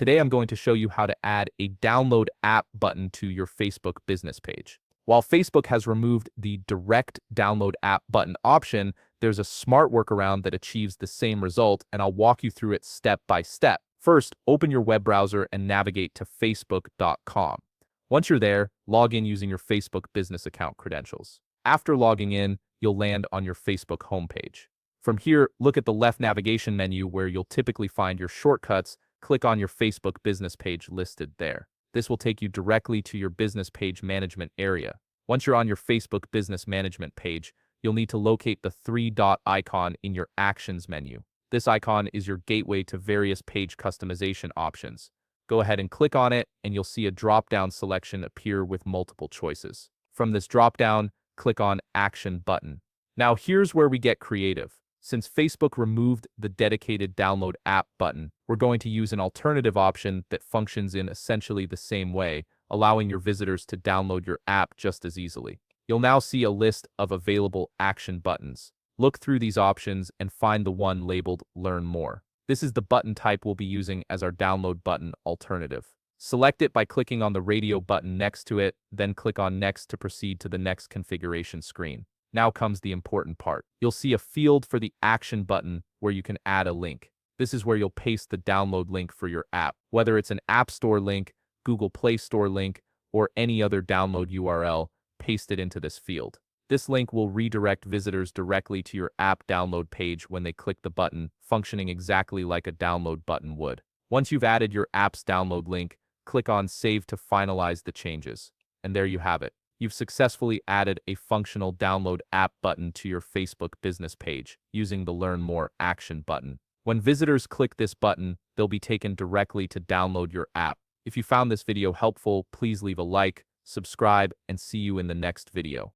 Today I'm going to show you how to add a download app button to your Facebook business page. While Facebook has removed the direct download app button option, there's a smart workaround that achieves the same result, and I'll walk you through it step by step. First, open your web browser and navigate to facebook.com. Once you're there, log in using your Facebook business account credentials. After logging in, you'll land on your Facebook homepage. From here, look at the left navigation menu where you'll typically find your shortcuts. Click on your Facebook business page listed there. This will take you directly to your business page management area. Once you're on your Facebook business management page, you'll need to locate the three-dot icon in your Actions menu. This icon is your gateway to various page customization options. Go ahead and click on it, and you'll see a drop-down selection appear with multiple choices. From this drop-down, click on Action button. Now here's where we get creative. Since Facebook removed the dedicated download app button, we're going to use an alternative option that functions in essentially the same way, allowing your visitors to download your app just as easily. You'll now see a list of available action buttons. Look through these options and find the one labeled Learn More. This is the button type we'll be using as our download button alternative. Select it by clicking on the radio button next to it, then click on Next to proceed to the next configuration screen. Now comes the important part. You'll see a field for the Action button where you can add a link. This is where you'll paste the download link for your app. Whether it's an App Store link, Google Play Store link, or any other download URL, paste it into this field. This link will redirect visitors directly to your app download page when they click the button, functioning exactly like a download button would. Once you've added your app's download link, click on Save to finalize the changes. And there you have it. You've successfully added a functional download app button to your Facebook business page using the Learn More Action button. When visitors click this button, they'll be taken directly to download your app. If you found this video helpful, please leave a like, subscribe, and see you in the next video.